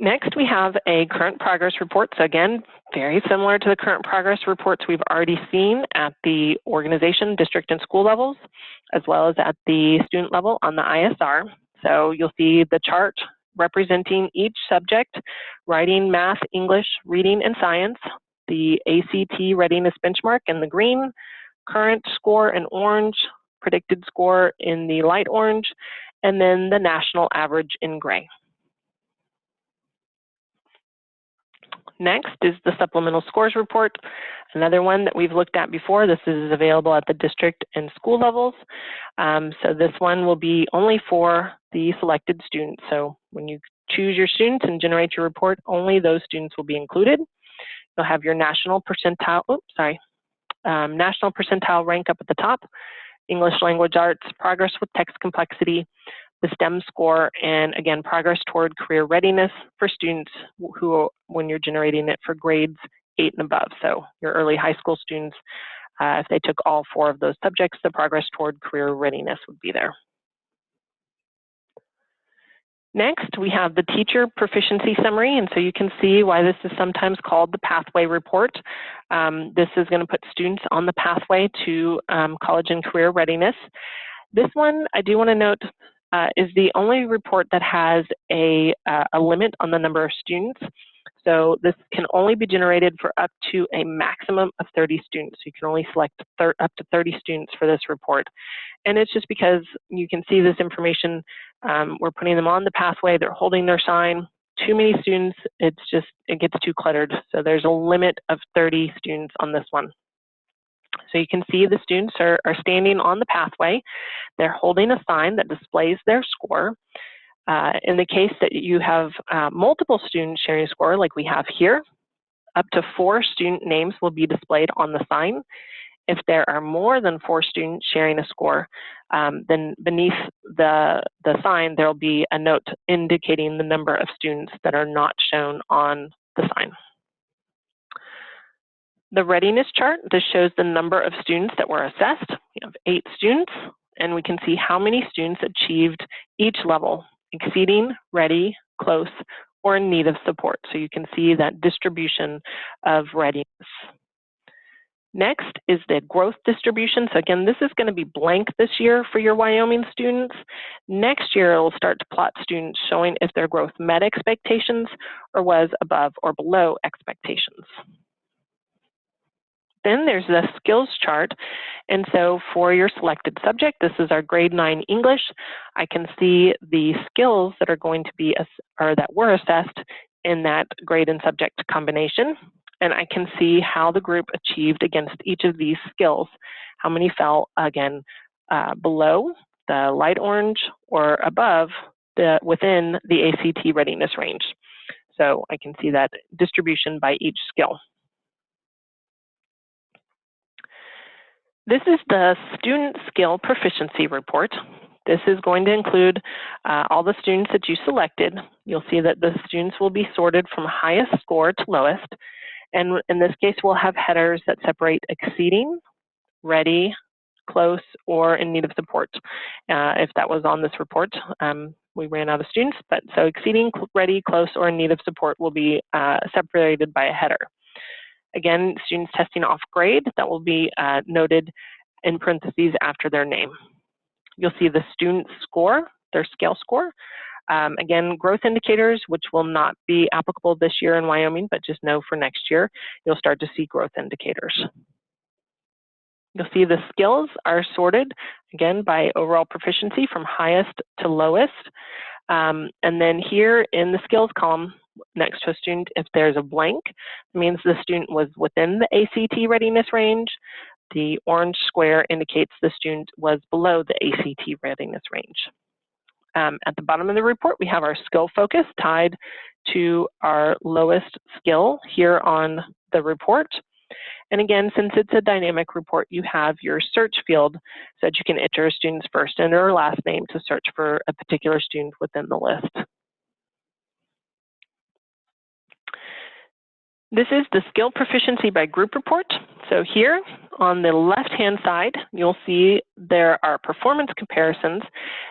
Next, we have a current progress report. So again, very similar to the current progress reports we've already seen at the organization, district, and school levels, as well as at the student level on the ISR. So you'll see the chart representing each subject: writing, math, English, reading, and science, the ACT readiness benchmark in the green, current score in orange, predicted score in the light orange, and then the national average in gray. Next is the supplemental scores report, another one that we've looked at before. This is available at the district and school levels. So this one will be only for the selected students. So when you choose your students and generate your report, only those students will be included. You'll have your national percentile, national percentile rank up at the top, English language arts, progress with text complexity, the STEM score, and again, progress toward career readiness for students who, when you're generating it for grades 8 and above. So your early high school students, if they took all 4 of those subjects, the progress toward career readiness would be there. Next, we have the teacher proficiency summary, and so you can see why this is sometimes called the pathway report. This is going to put students on the pathway to college and career readiness. This one, I do want to note, is the only report that has a limit on the number of students. So this can only be generated for up to a maximum of 30 students. So you can only select up to 30 students for this report. And it's just because you can see this information, we're putting them on the pathway, they're holding their sign. Too many students, it gets too cluttered. So there's a limit of 30 students on this one. So you can see the students are standing on the pathway. They're holding a sign that displays their score. In the case that you have multiple students sharing a score, like we have here, up to 4 student names will be displayed on the sign. If there are more than 4 students sharing a score, then beneath the sign, there'll be a note indicating the number of students that are not shown on the sign. The readiness chart, this shows the number of students that were assessed. We have 8 students, and we can see how many students achieved each level: exceeding, ready, close, or in need of support. So you can see that distribution of readiness. Next is the growth distribution. So again, this is going to be blank this year for your Wyoming students. Next year, it will start to plot students showing if their growth met expectations or was above or below expectations. Then there's the skills chart. And so for your selected subject, this is our grade 9 English. I can see the skills that are going to be, or that were assessed in that grade and subject combination. And I can see how the group achieved against each of these skills. How many fell, again, below the light orange or above within the ACT readiness range. So I can see that distribution by each skill. This is the student skill proficiency report. This is going to include all the students that you selected. You'll see that the students will be sorted from highest score to lowest. And in this case, we'll have headers that separate exceeding, ready, close, or in need of support. If that was on this report, we ran out of students, but so exceeding, ready, close, or in need of support will be separated by a header. Again, students testing off grade, that will be noted in parentheses after their name. You'll see the student score, their scale score. Again, growth indicators, which will not be applicable this year in Wyoming, but just know for next year, you'll start to see growth indicators. You'll see the skills are sorted, again, by overall proficiency from highest to lowest. And then here in the skills column, next to a student, if there's a blank, it means the student was within the ACT readiness range. The orange square indicates the student was below the ACT readiness range. At the bottom of the report, we have our skill focus tied to our lowest skill here on the report. And again, since it's a dynamic report, you have your search field so that you can enter a student's first and or last name to search for a particular student within the list. This is the skill proficiency by group report. So here on the left-hand side, you'll see there are performance comparisons.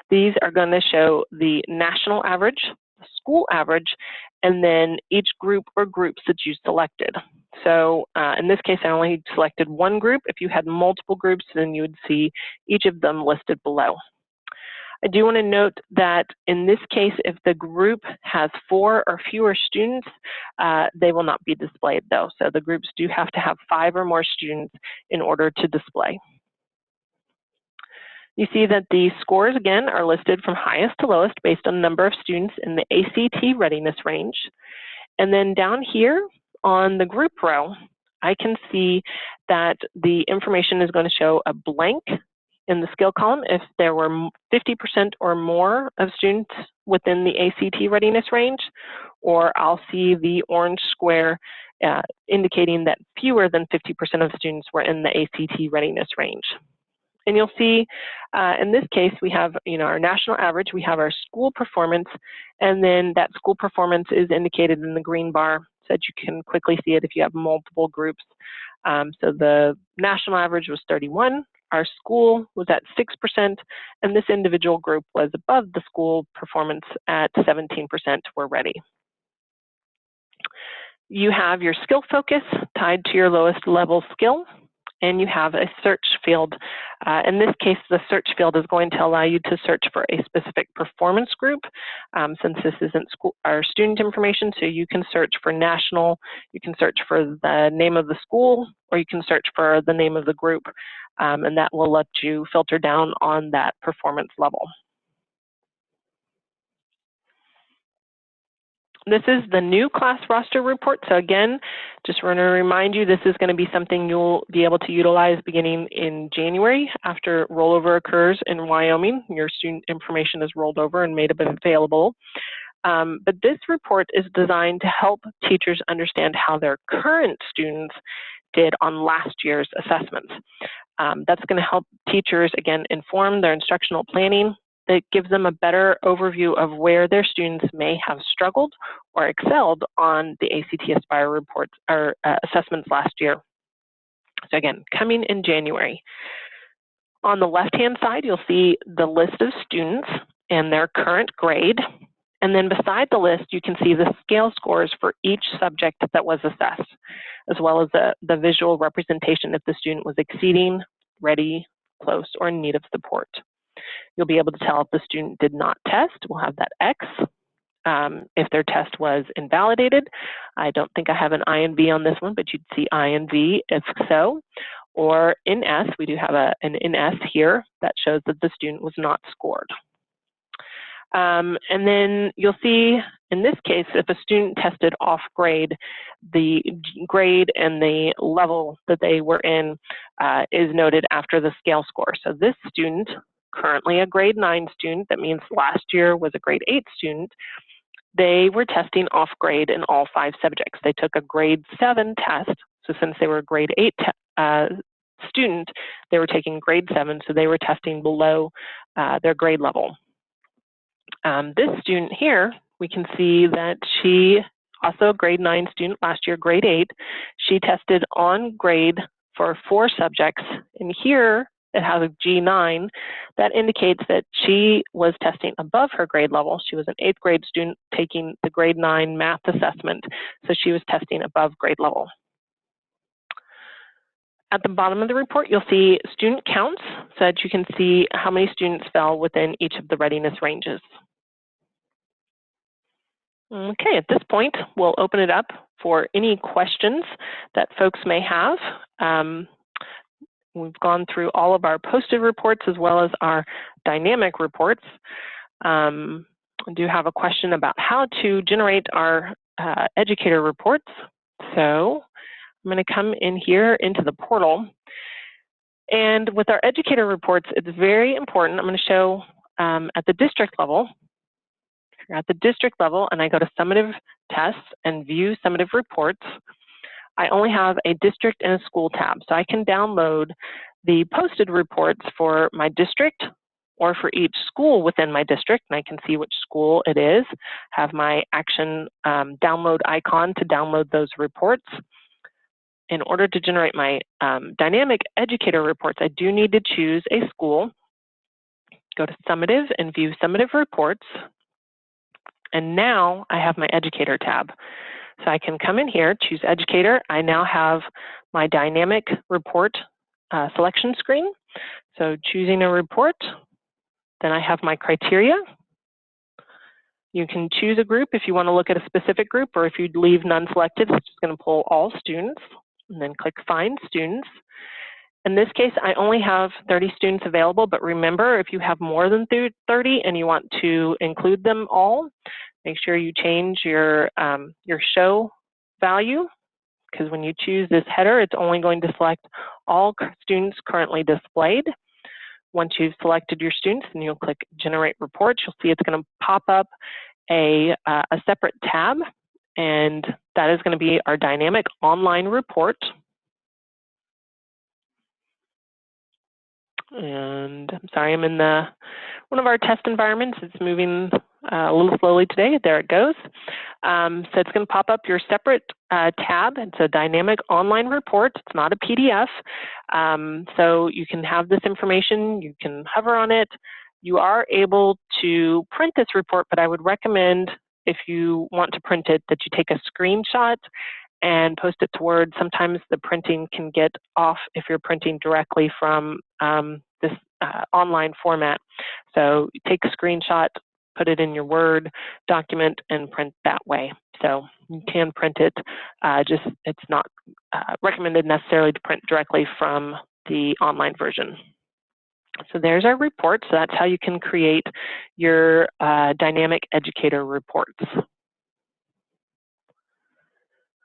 These are going to show the national average, the school average, and then each group or groups that you selected. So in this case, I only selected one group. If you had multiple groups, then you would see each of them listed below. I do want to note that in this case, if the group has 4 or fewer students, they will not be displayed though. So the groups do have to have 5 or more students in order to display. You see that the scores, again, are listed from highest to lowest based on number of students in the ACT readiness range. And then down here on the group row, I can see that the information is going to show a blank in the skill column if there were 50% or more of students within the ACT readiness range, or I'll see the orange square indicating that fewer than 50% of students were in the ACT readiness range. And you'll see in this case, we have our national average, we have our school performance, and then that school performance is indicated in the green bar so that you can quickly see it if you have multiple groups. So the national average was 31. Our school was at 6%, and this individual group was above the school performance at 17% were ready. You have your skill focus tied to your lowest level skill, and you have a search field. In this case, the search field is going to allow you to search for a specific performance group, since this isn't our student information, so you can search for national, you can search for the name of the school, or you can search for the name of the group, and that will let you filter down on that performance level. This is the new class roster report. So again, just want to remind you, this is going to be something you'll be able to utilize beginning in January after rollover occurs in Wyoming. Your student information is rolled over and made available. But this report is designed to help teachers understand how their current students did on last year's assessments. That's going to help teachers, again, inform their instructional planning. It gives them a better overview of where their students may have struggled or excelled on the ACT Aspire reports or assessments last year. So again, coming in January. On the left-hand side, you'll see the list of students and their current grade. And then beside the list, you can see the scale scores for each subject that was assessed, as well as the visual representation if the student was exceeding, ready, close, or in need of support. You'll be able to tell if the student did not test. We'll have that X. If their test was invalidated, I don't think I have an I and V on this one, but you'd see I and V if so. Or in S, we do have an in S here that shows that the student was not scored. And then you'll see, in this case, if a student tested off grade, the grade and the level that they were in is noted after the scale score. So this student, currently a grade 9 student, that means last year was a grade 8 student, they were testing off grade in all 5 subjects. They took a grade 7 test, so since they were a grade 8 student, they were taking grade 7, so they were testing below their grade level. This student here, we can see that she, also a grade 9 student, last year grade 8, she tested on grade for 4 subjects, and here it has a G9 that indicates that she was testing above her grade level. She was an 8th grade student taking the grade 9 math assessment, so she was testing above grade level. At the bottom of the report, you'll see student counts so that you can see how many students fell within each of the readiness ranges. Okay, at this point, we'll open it up for any questions that folks may have. We've gone through all of our posted reports as well as our dynamic reports. I do have a question about how to generate our educator reports. So I'm going to come in here into the portal. And with our educator reports, it's very important. I'm going to show at the district level. If you're at the district level and I go to summative tests and view summative reports, I only have a district and a school tab. So I can download the posted reports for my district or for each school within my district, and I can see which school it is, have my action download icon to download those reports. In order to generate my dynamic educator reports, I do need to choose a school, go to summative and view summative reports, and now I have my educator tab. So I can come in here, choose educator. I now have my dynamic report selection screen. So choosing a report, then I have my criteria. You can choose a group if you want to look at a specific group, or if you leave none selected, it's just going to pull all students, and then click Find Students. In this case, I only have 30 students available, but remember, if you have more than 30 and you want to include them all, make sure you change your show value, because when you choose this header, it's only going to select all students currently displayed. Once you've selected your students, then you'll click Generate Reports. You'll see it's going to pop up a separate tab, and that is going to be our dynamic online report. And I'm sorry, I'm in one of our test environments. It's moving a little slowly today. There it goes. So it's going to pop up your separate tab. It's a dynamic online report. It's not a PDF. So you can have this information. You can hover on it. You are able to print this report, but I would recommend, if you want to print it, that you take a screenshot and post it to Word. Sometimes the printing can get off if you're printing directly from this online format. So take a screenshot, put it in your Word document, and print that way. So you can print it, just it's not recommended necessarily to print directly from the online version. So there's our report. So that's how you can create your dynamic educator reports.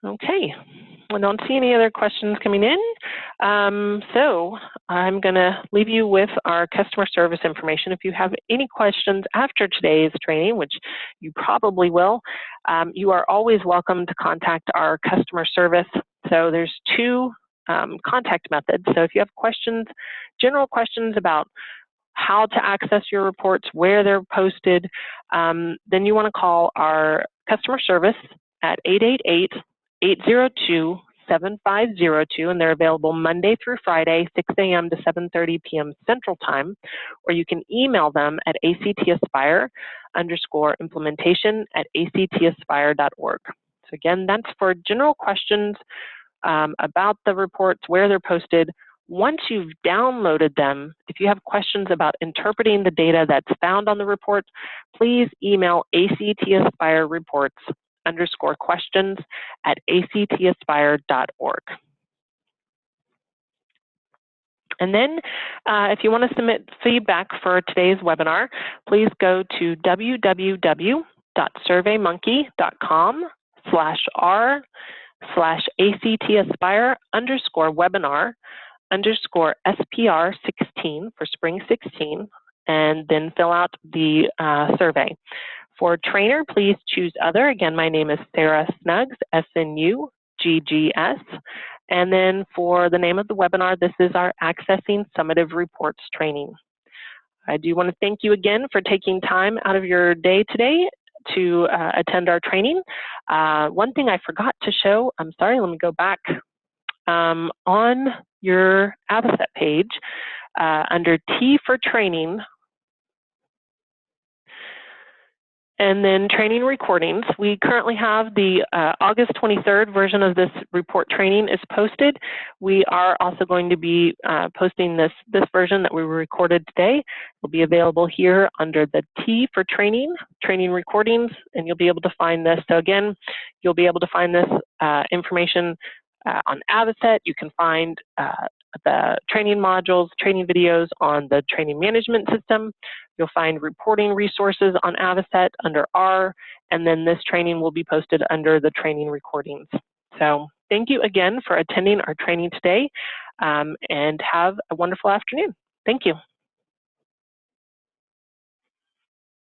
Okay, I don't see any other questions coming in. So I'm going to leave you with our customer service information. If you have any questions after today's training, which you probably will, you are always welcome to contact our customer service. So there's 2 contact methods. So if you have questions, general questions about how to access your reports, where they're posted, then you want to call our customer service at 888-802-7502, and they're available Monday through Friday, 6 a.m. to 7:30 p.m. Central Time, or you can email them at ACTAspire _implementation@actaspire.org. So again, that's for general questions about the reports, where they're posted. Once you've downloaded them, if you have questions about interpreting the data that's found on the report, please email actaspire_questions@actaspire.org. And then if you want to submit feedback for today's webinar, please go to www.surveymonkey.com/r/actaspire_webinar_SPR16 for spring 16, and then fill out the survey. For trainer, please choose other. Again, my name is Sarah Snuggs, SNUGGS. And then for the name of the webinar, this is our Accessing Summative Reports training. I do want to thank you again for taking time out of your day today to attend our training. One thing I forgot to show, I'm sorry, let me go back. On your Avocet page, under T for training, and then training recordings, we currently have the August 23rd version of this report training is posted. We are also going to be posting this version that we recorded today. It will be available here under the T for training recordings, and you'll be able to find this. So again, you'll be able to find this information on Avocet. You can find the training modules, training videos on the training management system. You'll find reporting resources on Avocet under R, and then this training will be posted under the training recordings. So thank you again for attending our training today, and have a wonderful afternoon. Thank you.